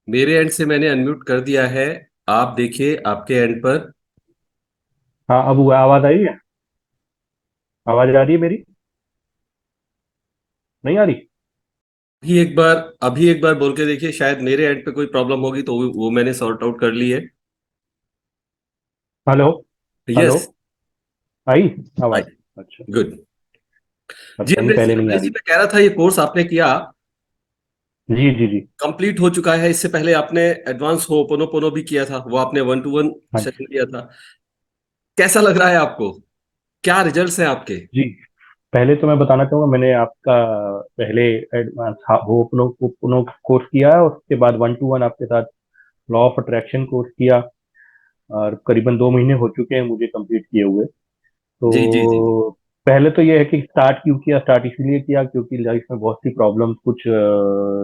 मेरे एंड से मैंने अनम्यूट कर दिया है। आप देखिए आपके एंड पर। हाँ, अब हुआ। आवाज आई है? आवाज आ रही है मेरी? नहीं आ रही? अभी एक बार बोल के देखिए, शायद मेरे एंड पे कोई प्रॉब्लम होगी तो वो मैंने सॉर्ट आउट कर ली है। हेलो। हेलो। यस। आई आई। आवाज? अच्छा। गुड। जी पता नहीं, अमरीश जी, पहले नहीं आ मैं रही। कह रहा था ये कोर्स आपने किया, जी जी जी। कंप्लीट हो चुका है। इससे पहले आपने एडवांस होपोनोपोनो भी किया था, वो आपने 1-to-1 हाँ सेशन जी। किया था। कैसा लग रहा है आपको? क्या रिजल्ट्स हैं आपके? जी, पहले तो मैं बताना चाहूंगा, मैंने आपका पहले एडवांस वो पुनो कोर्स किया है, और उसके बाद 1-to-1 आपके साथ लॉ ऑफ अट्रैक्शन कोर्स किया। और करीबन 2 महीने हो चुके हैं मुझे कंप्लीट किए हुए। जी जी जी जी। तो पहले तो ये है कि स्टार्ट क्यों किया, स्टार्ट इसीलिए किया क्योंकि लाइफ में बहुत सी प्रॉब्लम्स कुछ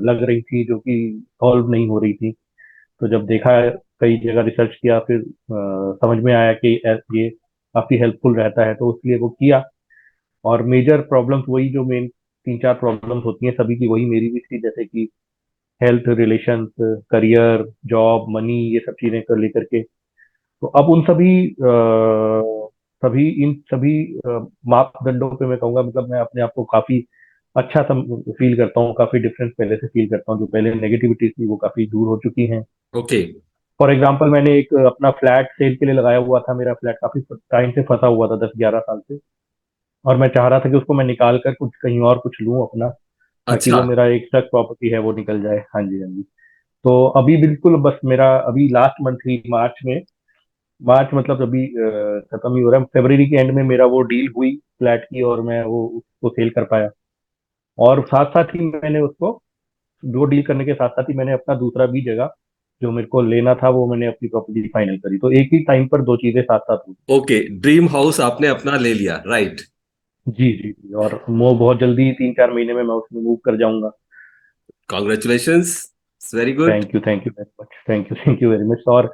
लग रही थी जो कि सॉल्व नहीं हो रही थी। तो जब देखा, कई जगह रिसर्च किया, फिर समझ में आया कि ये काफी हेल्पफुल रहता है, तो इसलिए वो किया। और मेजर प्रॉब्लम्स वही जो मेन 3-4 प्रॉब्लम्स होती हैं सभी की, वही मेरी भी थी, जैसे कि health, relations, career, job, money, ये सब चीजें कर लेकर के। तो अब उन सभी मापदंडों पे मैं कहूंगा, मतलब मैं अपने आप को काफी अच्छा फील करता हूँ, काफी डिफरेंस पहले से फील करता हूँ। जो पहले नेगेटिविटी थी वो काफी दूर हो चुकी हैं। ओके। फॉर एग्जाम्पल, मैंने एक अपना फ्लैट सेल के लिए लगाया हुआ था। मेरा फ्लैट काफी टाइम से फंसा हुआ था, 10-11 साल से। और मैं चाह रहा था कि उसको मैं निकाल कर कुछ कहीं और कुछ लूं अपना, ताकि अच्छा। वो मेरा एक तक प्रॉपर्टी है वो निकल जाए। हाँ जी, हाँ जी। तो अभी बिल्कुल बस मेरा अभी लास्ट मंथ ही मार्च में, मार्च मतलब अभी खत्म ही हो रहा है, फरवरी के एंड में मेरा वो डील हुई फ्लैट की, और मैं वो उसको सेल कर पाया। और साथ साथ ही मैंने उसको, वो डील करने के साथ साथ ही मैंने अपना दूसरा भी जगह जो मेरे को लेना था, वो मैंने अपनी प्रॉपर्टी फाइनल करी। तो एक ही टाइम पर दो चीजें साथ साथ हुई। ओके, ड्रीम हाउस आपने अपना ले लिया, राइट? जी जी जी। और वो बहुत जल्दी 3-4 महीने में मैं उसमें मूव कर जाऊंगा। Congratulations. Very good. Thank you very much, thank you very much. और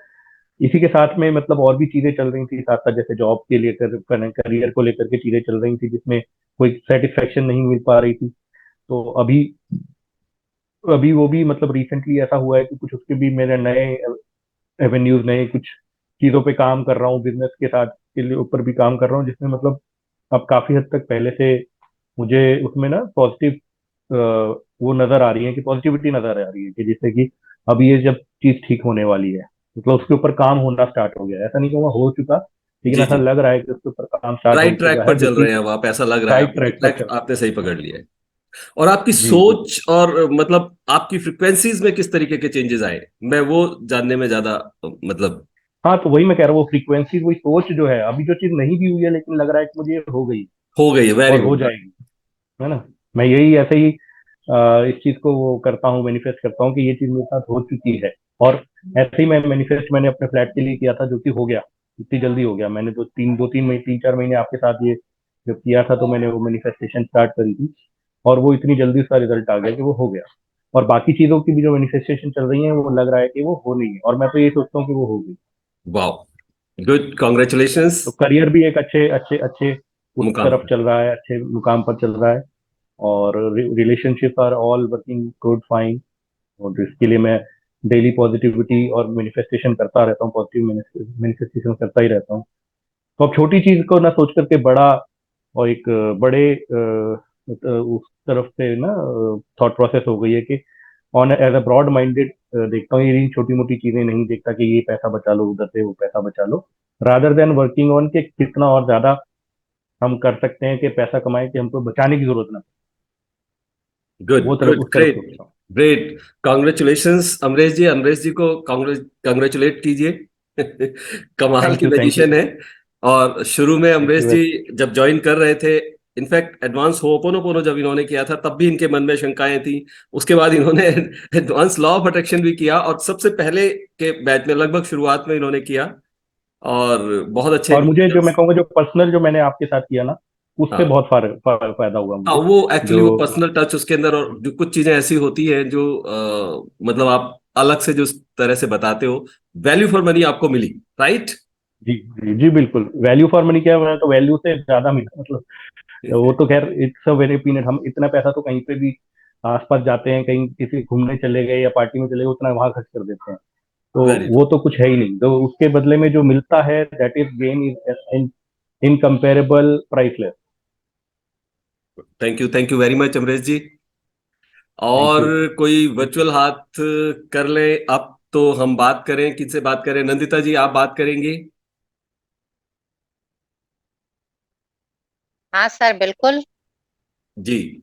इसी के साथ में मतलब और भी चीजें चल रही थी साथ साथ, जैसे जॉब के लेकर, करियर को लेकर के चीजें चल रही थी, जिसमें कोई सेटिस्फेक्शन नहीं मिल पा रही थी। तो अभी अभी वो भी मतलब रिसेंटली ऐसा हुआ है कि कुछ उसके भी मेरे नए एवेन्यूज, नए कुछ चीजों पे काम कर रहा हूँ, बिजनेस के साथ के लिए ऊपर भी काम कर रहा हूँ, जिसमें मतलब अब काफी हद तक पहले से मुझे उसमें ना पॉजिटिव वो नजर आ रही है, कि पॉजिटिविटी नजर आ रही है, कि जिससे कि अब ये जब चीज ठीक होने वाली है, मतलब उसके ऊपर काम होना स्टार्ट हो गया है। ऐसा नहीं कहूँगा हो चुका, लेकिन जी ऐसा जी। लग रहा है कि उसके ऊपर काम स्टार्ट हो राइट ट्रैक चुका है, पर जो चल कि रहे हैं अब आप, ऐसा लग रहा है राइट आपको, ट्रैक पर ट्रैक चल आपने सही रहा पकड़ है। लिया है। और आपकी जी जी। सोच और मतलब आपकी फ्रिक्वेंसीज में किस तरीके के चेंजेस आए, मैं वो जानने में ज्यादा मतलब। हाँ, तो वही मैं कह रहा हूँ, वो फ्रीक्वेंसी, वही सोच जो है, अभी जो चीज नहीं भी हुई है लेकिन लग रहा है कि मुझे ये हो गई हो गई, वेरी और हो गुड। जाएगी, है ना। मैं यही ऐसे ही इस चीज को वो करता हूँ, मैनिफेस्ट करता हूँ कि ये चीज मेरे साथ हो चुकी है। और ऐसे ही मैं मैनिफेस्ट मैंने अपने फ्लैट के लिए किया था, जो कि हो गया, इतनी जल्दी हो गया। मैंने तो 2-3 महीने, 3-4 महीने आपके साथ ये जब किया था, तो मैंने वो मैनिफेस्टेशन स्टार्ट करी थी, और वो इतनी जल्दी उसका रिजल्ट आ गया कि वो हो गया। और बाकी चीजों की भी जो मैनिफेस्टेशन चल रही है, वो लग रहा है कि वो हो नहीं है, और मैं तो ये सोचता हूँ कि वो होगी। वाओ। Good, congratulations. तो करियर भी एक अच्छे अच्छे अच्छे उस मुकाम तरफ पर। चल रहा है, अच्छे मुकाम पर चल रहा है। और relationship are all working good, fine. और इसके लिए मैं डेली पॉजिटिविटी और मैनिफेस्टेशन करता रहता हूँ, पॉजिटिव मैनिफेस्टेशन करता ही रहता हूँ। तो अब छोटी चीज को ना सोच करके बड़ा, और एक बड़े उस तरफ से ना थॉट प्रोसेस हो गई है, कि on as a broad minded देखता हूँ, ये छोटी मोटी चीजें नहीं देखता कि ये पैसा बचा लो, उधर से वो पैसा बचा लो, रादर देन वर्किंग ऑन के कितना और ज्यादा हम कर सकते हैं कि पैसा कमाएं, कि हमको बचाने की जरूरत ना पड़े। गुड वो तरफ, गुड, उस तरफ ग्रेट। सोचता हूँ। ग्रेट, कॉन्ग्रेचुलेशंस अमरीश जी। अमरीश जी को कॉन्ग्रेचुलेट कीजिए। कमाल की थैंक यू पोजीशन है। और शुरू में थैंक अमरीश यू। जी जब ज्वाइन कर रहे थे, इनफैक्ट एडवांस होपोनोपोनो जब इन्होंने किया था तब भी इनके मन में शंकाएं थी। उसके बाद इन्होंने एडवांस लॉ ऑफ अट्रैक्शन भी किया, और सबसे पहले के बैच में लगभग शुरुआत में इन्होंने किया, और बहुत अच्छे और मुझे जो मैं रिजल्ट्स। कहूँगा, जो पर्सनल जो मैंने आपके साथ किया ना, उससे हाँ बहुत फायदा हुआ हाँ, मुझे। वो एक्चुअली जो वो पर्सनल टच उसके अंदर, और जो कुछ चीजें ऐसी होती हैं जो मतलब आप अलग से जो इस तरह से बताते हो, वैल्यू फॉर मनी आपको मिली, राइट? जी जी जी, बिल्कुल वैल्यू फॉर मनी क्या है, तो वैल्यू से ज्यादा मिला मतलब। वो तो खैर इट्स अ वेरी पीनट, हम इतना पैसा तो कहीं पे भी आसपास जाते हैं, कहीं किसी घूमने चले गए या पार्टी में चले गए, उतना वहां खर्च कर देते हैं। तो वेरी वो तो कुछ है ही नहीं, तो उसके बदले में जो मिलता है that is gain in incomparable, priceless. Thank you very much Amrish ji. Thank और यू। कोई वर्चुअल हाथ कर ले अब, तो हम बात करें, किससे बात करें? नंदिता जी आप बात करेंगी? हाँ सर, बिल्कुल। जी।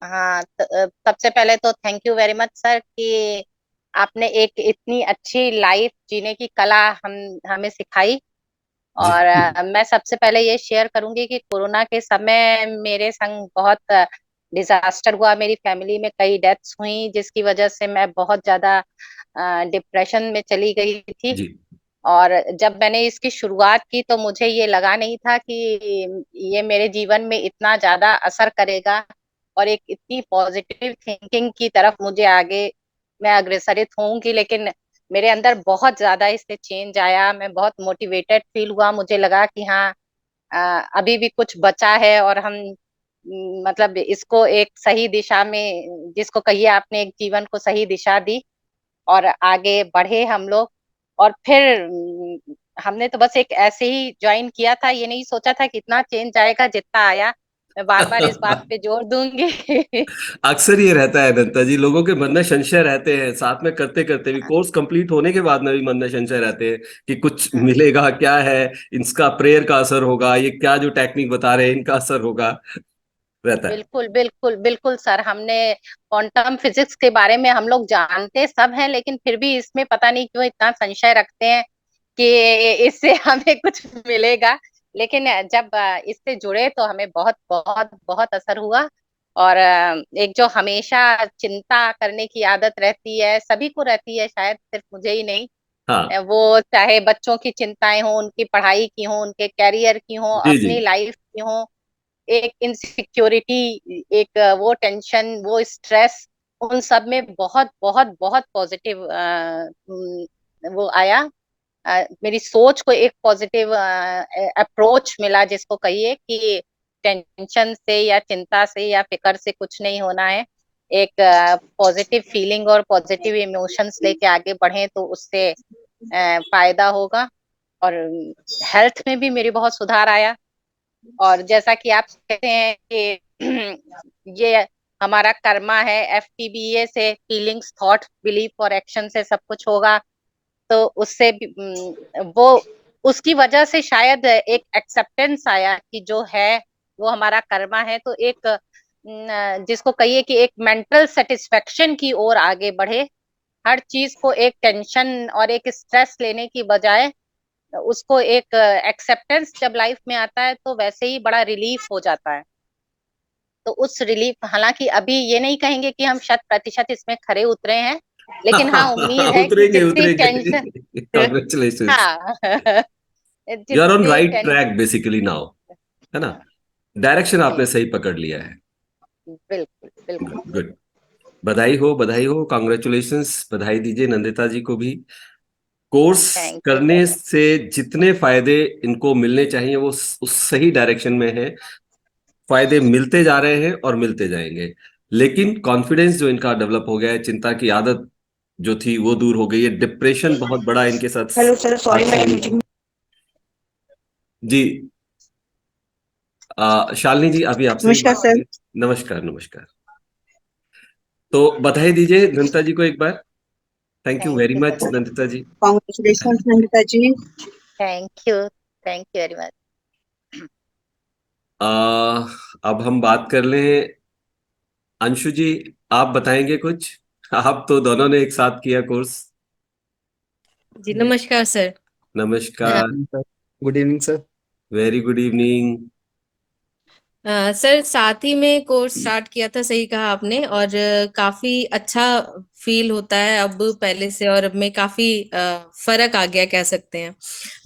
हाँ, सबसे पहले तो thank you very much sir कि आपने एक इतनी अच्छी लाइफ जीने की कला हम हमें सिखाई। जी। और मैं सबसे पहले ये शेयर करूंगी कि कोरोना के समय मेरे संग बहुत डिजास्टर हुआ। मेरी फैमिली में कई डेथ्स हुई, जिसकी वजह से मैं बहुत ज्यादा डिप्रेशन में चली गई थी। जी। और जब मैंने इसकी शुरुआत की तो मुझे ये लगा नहीं था कि ये मेरे जीवन में इतना ज्यादा असर करेगा और एक इतनी पॉजिटिव थिंकिंग की तरफ मुझे आगे मैं अग्रसरित होऊंगी। लेकिन मेरे अंदर बहुत ज्यादा इससे चेंज आया, मैं बहुत मोटिवेटेड फील हुआ। मुझे लगा कि हाँ, अभी भी कुछ बचा है और हम मतलब इसको एक सही दिशा में, जिसको कहिए आपने एक जीवन को सही दिशा दी और आगे बढ़े हम लोग। और फिर हमने तो बस एक ऐसे ही ज्वाइन किया था, ये नहीं सोचा था कि इतना चेंज आएगा जितना आया। मैं बार बार इस बात पे जोर दूंगी। अक्सर ये रहता है दत्ता जी, लोगों के मन में संशय रहते हैं, साथ में करते करते भी, कोर्स कंप्लीट होने के बाद में भी मन में संशय रहते हैं कि कुछ मिलेगा क्या है, इसका प्रेयर का असर होगा, ये क्या जो टेक्निक बता रहे हैं इनका असर होगा, रहता है। बिल्कुल बिल्कुल बिल्कुल सर, हमने क्वांटम फिजिक्स के बारे में हम लोग जानते सब हैं, लेकिन फिर भी इसमें पता नहीं क्यों इतना संशय रखते हैं कि इससे हमें कुछ मिलेगा। लेकिन जब इससे जुड़े तो हमें बहुत बहुत बहुत असर हुआ। और एक जो हमेशा चिंता करने की आदत रहती है, सभी को रहती है, शायद सिर्फ मुझे ही नहीं। हाँ। वो चाहे बच्चों की चिंताएं हो, उनकी पढ़ाई की हो, उनके कैरियर की हो, जी जी। अपनी लाइफ की हो, एक इनसिक्योरिटी, एक वो टेंशन, वो स्ट्रेस, उन सब में बहुत बहुत बहुत पॉजिटिव वो आया। मेरी सोच को एक पॉजिटिव अप्रोच मिला, जिसको कहिए कि टेंशन से या चिंता से या फिक्र से कुछ नहीं होना है। एक पॉजिटिव फीलिंग और पॉजिटिव इमोशंस लेके आगे बढ़े तो उससे फायदा होगा। और हेल्थ में भी मेरी बहुत सुधार आया। और जैसा कि आप कहते हैं कि ये हमारा कर्मा है, FTBA से फीलिंग्स, थॉट, बिलीफ और एक्शन से सब कुछ होगा। तो उससे भी वो उसकी वजह से शायद एक एक्सेप्टेंस आया कि जो है वो हमारा कर्मा है। तो एक जिसको कहिए कि एक मेंटल सेटिस्फेक्शन की ओर आगे बढ़े। हर चीज को एक टेंशन और एक स्ट्रेस लेने की बजाय उसको एक एक्सेप्टेंस जब लाइफ में आता है तो वैसे ही बड़ा रिलीफ हो जाता है। तो उस रिलीफ, हालांकि अभी ये नहीं कहेंगे कि हम 100% इसमें खरे उतरे हैं, लेकिन हाँ, उम्मीद है कि उतरेंगे जितनी उतरेंगे। Tension congratulations. हाँ यू आर ऑन जितनी right tension, track basically now, है ना? डायरेक्शन जी आपने सही पकड़ लिया है। बिल्कुल गुड बिल्कुल। गुड। बधाई हो, कॉन्ग्रेचुलेशंस, बधाई दीजिए नंदिता जी को भी। कोर्स थैंक यू करने सर। से जितने फायदे इनको मिलने चाहिए वो उस सही डायरेक्शन में है, फायदे मिलते जा रहे हैं और मिलते जाएंगे। लेकिन कॉन्फिडेंस जो इनका डेवलप हो गया है, चिंता की आदत जो थी वो दूर हो गई है, डिप्रेशन बहुत बड़ा इनके साथ हेलो सर, सॉरी हाथ से मैं नहीं मीटिंग। जी। शालिनी जी अभी आपसे ही नमस्कार बात सर। करें। नमस्कार नमस्कार। तो बधाई दीजिए नंदिता जी को एक बार। Thank you thank very you much sir. Nandita ji. Congratulation Nandita ji. Thank you, thank you very much. आ, अब हम बात कर लें, अंशु जी आप बताएंगे कुछ? आप तो दोनों ने एक साथ किया कोर्स। जी नमस्कार सर। नमस्कार। Good evening sir. Very good evening. Sir साथ ही में कोर्स स्टार्ट किया था, सही कहा आपने, और काफी अच्छा फील होता है अब पहले से, और अब में काफी फर्क आ गया कह सकते हैं।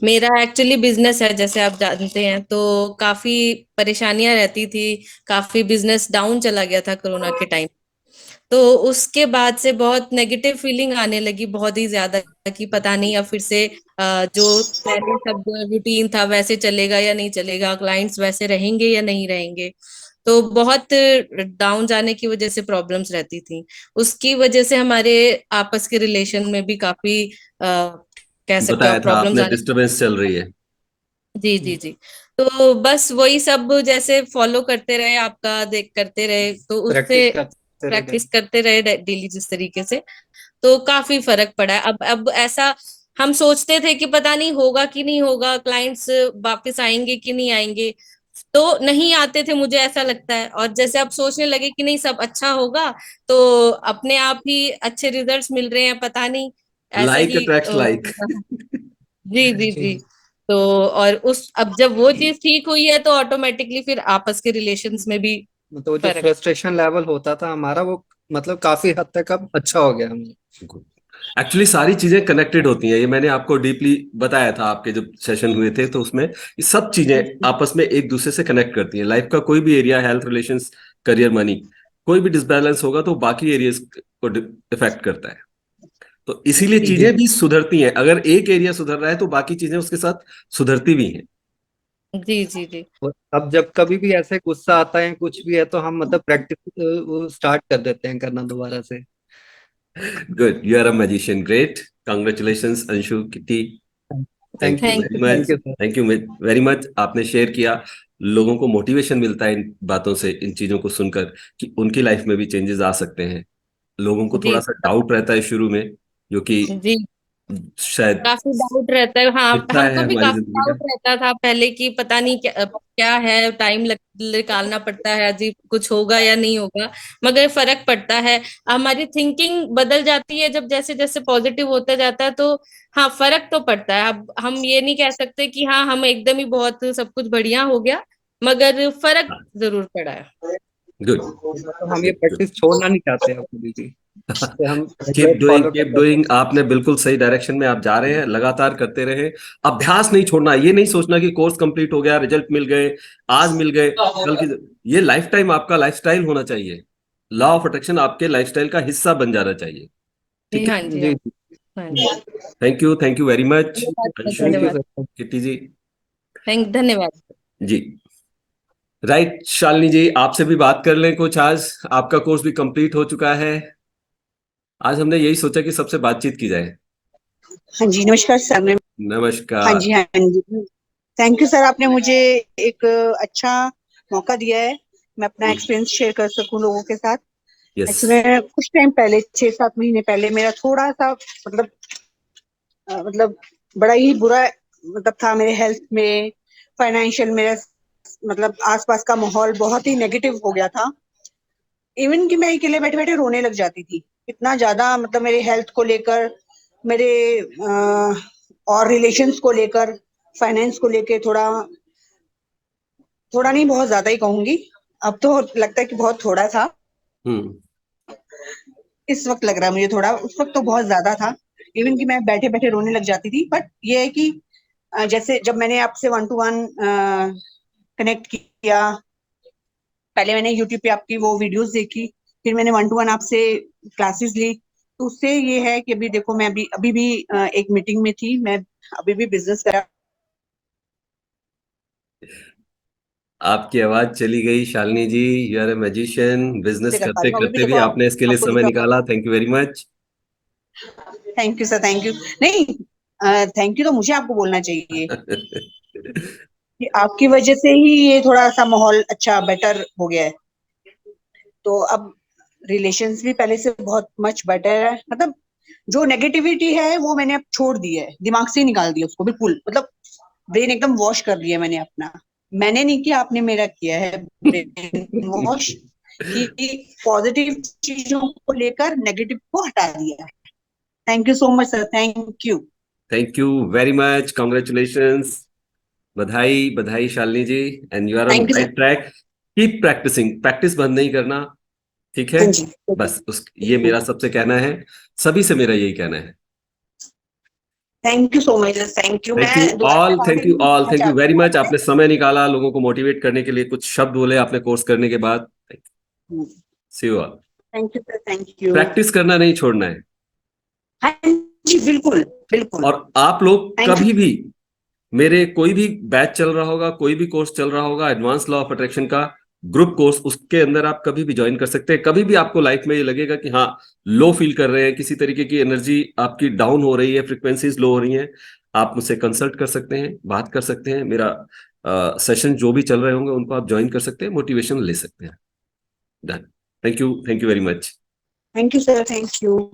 मेरा एक्चुअली बिजनेस है जैसे आप जानते हैं, तो काफी परेशानियां रहती थी, काफी बिजनेस डाउन चला गया था कोरोना के टाइम। तो उसके बाद से बहुत नेगेटिव फीलिंग आने लगी, बहुत ही ज्यादा, कि पता नहीं अब फिर से जो पहले सब रूटीन था वैसे चलेगा या नहीं चलेगा, क्लाइंट्स वैसे रहेंगे या नहीं रहेंगे। तो बहुत डाउन जाने की वजह से प्रॉब्लम्स रहती थी। उसकी वजह से हमारे आपस के रिलेशन में भी काफी कह सकते हो बताया आप था प्रॉब्लम्स आपने, आने। डिस्टरबेंस चल रही है। जी जी जी। तो बस वही सब जैसे फॉलो करते रहे, आपका देख करते रहे, तो उससे प्रैक्टिस करते रहे। प्रैक्टिस करते रहे डेली जिस तरीके से, तो काफी फर्क पड़ा है। अब ऐसा हम सोचते थे कि पता नहीं होगा कि नहीं होगा, क्लाइंट्स वापस आएंगे कि नहीं आएंगे, तो नहीं आते थे, मुझे ऐसा लगता है। और जैसे अब सोचने लगे कि नहीं सब अच्छा होगा, तो अपने आप ही अच्छे रिजल्ट्स मिल रहे हैं, पता नहीं ऐसा लाइक ही अट्रैक्ट्स लाइक। जी जी जी। तो और उस अब जब वो चीज ठीक हुई है, तो ऑटोमेटिकली फिर आपस के रिलेशंस में भी तो जो फर्क। फ्रस्ट्रेशन लेवल होता था हमारा, वो मतलब काफी हद तक अब अच्छा हो गया हमें। एक्चुअली सारी चीजें कनेक्टेड होती हैं, ये मैंने आपको डीपली बताया था आपके जब सेशन हुए थे, तो उसमें ये सब चीजें आपस में एक दूसरे से कनेक्ट करती हैं। लाइफ का कोई भी area, health, relations, career, money, कोई भी डिसबैलेंस होगा तो बाकी एरियाज को इफेक्ट करता है। तो इसीलिए चीजें भी सुधरती हैं। अगर एक एरिया सुधर रहा है तो बाकी चीजें उसके साथ सुधरती भी हैं। जी जी जी। और अब जब कभी भी ऐसे गुस्सा आता है कुछ भी है, तो हम मतलब प्रैक्टिस स्टार्ट कर देते हैं करना दोबारा से। Good, you are a magician, great, congratulations Anshu, Kitty. Thank thank you you, thank very you much, thank you sir. Thank you very much. आपने शेयर किया, लोगों को मोटिवेशन मिलता है इन बातों से, इन चीजों को सुनकर कि उनकी लाइफ में भी चेंजेस आ सकते हैं। लोगों को थोड़ा जी सा डाउट रहता है शुरू में, जो कि जी। शायद काफी डाउट रहता है, हाँ हिस्सा हमको है भी हमारी काफी जिंदगी का। डाउट रहता था पहले कि पता नहीं क्या क्या है, टाइम निकालना पड़ता है, अजीब कुछ होगा या नहीं होगा, मगर फर्क पड़ता है। हमारी थिंकिंग बदल जाती है जब जैसे जैसे पॉजिटिव होता जाता है, तो हाँ फर्क तो पड़ता है। अब हम ये नहीं कह सकते कि हाँ हम एकदम ही बहुत सब कुछ बढ़िया हो गया, मगर फर्क जरूर पड़ा है। गुड, मतलब हम ये प्रैक्टिस छोड़ना नहीं चाहते हैं कभी भी, कि हम keep regular doing, follow keep करते डूइंग। हैं। आपने बिल्कुल सही डायरेक्शन में आप जा रहे हैं, लगातार करते रहे। अभ्यास नहीं छोड़ना, ये नहीं सोचना कि कोर्स कंप्लीट हो गया, रिजल्ट मिल गए, आज मिल गए, कल की। ये लाइफ टाइम आपका लाइफस्टाइल होना चाहिए। लॉ ऑफ अट्रैक्शन आपके लाइफस्टाइल का हिस्सा बन जाना चाहिए। जी ठीक हाँ है। जी जी हाँ। जी। हाँ जी। Thank you very much Anshu, thank you धन्यवाद। सर। किट्टी जी। धन्यवाद। जी, राइट। शालिनी जी, आपसे भी बात कर लें कुछ। आज आपका कोर्स भी कंप्लीट हो चुका है। आज हमने यही सोचा कि सबसे बातचीत की जाए। हाँ जी, नमस्कार सर। हाँ नमस्कार। जी, हाँ जी। थैंक यू सर, आपने मुझे एक अच्छा मौका दिया है, मैं अपना एक्सपीरियंस शेयर कर सकूं लोगों के साथ। यस। एक्चुअली कुछ टाइम पहले, 6-7 महीने पहले, मेरा थोड़ा सा मतलब बड़ा ही बुरा मतलब था मेरे हेल्थ में, फाइनेंशियल, मेरा मतलब आसपास का माहौल बहुत ही नेगेटिव हो गया था। इवन कि मैं अकेले बैठे बैठे रोने लग जाती थी, इतना ज्यादा मतलब मेरे हेल्थ को लेकर, मेरे और रिलेशंस को लेकर, फाइनेंस को लेकर, थोड़ा थोड़ा नहीं, बहुत ज्यादा ही कहूंगी। अब तो लगता है कि बहुत थोड़ा था, हम्म। इस वक्त लग रहा है मुझे थोड़ा, उस वक्त तो बहुत ज्यादा था। इवन कि मैं बैठे बैठे रोने लग जाती थी। बट ये है कि जैसे जब मैंने आपसे 1-to-1 कनेक्ट किया, पहले मैंने यूट्यूब पे आपकी वो वीडियोस देखी, फिर मैंने 1-to-1 आपसे क्लासेस ली, तो उससे ये है कि अभी देखो, मैं अभी भी एक मीटिंग में थी, मैं अभी भी बिजनेस करा। आपकी आवाज चली गई Shalini ji. You are a magician, business से कर पा करते रही हूँ अभी भी, करते भी देखो आपने इसके लिए आपको दिख समय रहा निकाला। Thank you very much. Thank you sir, thank you. नहीं, थैंक यू तो मुझे आपको बोलना चाहिए कि आपकी वजह से ही ये थोड़ा सा माहौल अच्छा, बेटर हो गया है। तो अब रिलेशंस भी पहले से बहुत मच बेटर है। मतलब जो नेगेटिविटी है वो मैंने अब छोड़ दी है, दिमाग से ही निकाल दिया उसको बिल्कुल। मतलब ब्रेन एकदम वॉश कर लिया मैंने अपना। मैंने नहीं किया, आपने मेरा किया है ब्रेन वॉश, कि पॉजिटिव चीजों को लेकर नेगेटिव को हटा दिया। Thank you so much sir, thank you. Thank you very much, congratulations. बधाई बधाई Shalini ji, and you are on thank you sir. Right track. Keep practicing, practice बंद नहीं करना। ठीक है। हाँ जी। बस ये मेरा सबसे कहना है, सभी से मेरा यही कहना है। Thank you so much sir, thank you. Thank you मैं दोबारा all, contact thank you all, करना थैंक यू चाहती वेरी हूँ मच। आपसे। आपने समय निकाला लोगों को मोटिवेट करने के लिए, कुछ शब्द बोले आपने कोर्स करने के बाद। See you all. Thank you sir, thank you. Practice करना नहीं छोड़ना है। हाँ जी, बिल्कुल बिल्कुल। और आप लोग थैंक यू। कभी भी, मेरे कोई भी बैच चल रहा होगा, कोई भी कोर्स चल रहा होगा एडवांस लॉ ऑफ अट्रैक्शन का, ग्रुप कोर्स, उसके अंदर आप कभी भी ज्वाइन कर सकते हैं। कभी भी आपको लाइफ में ये लगेगा कि हाँ लो फील कर रहे हैं, किसी तरीके की एनर्जी आपकी डाउन हो रही है, फ्रिक्वेंसीज लो हो रही हैं, आप मुझसे कंसल्ट कर सकते हैं, बात कर सकते हैं। मेरा सेशन जो भी चल रहे होंगे उनको आप ज्वाइन कर सकते हैं, मोटिवेशन ले सकते हैं। Done. Thank you very much. Thank you sir, thank you.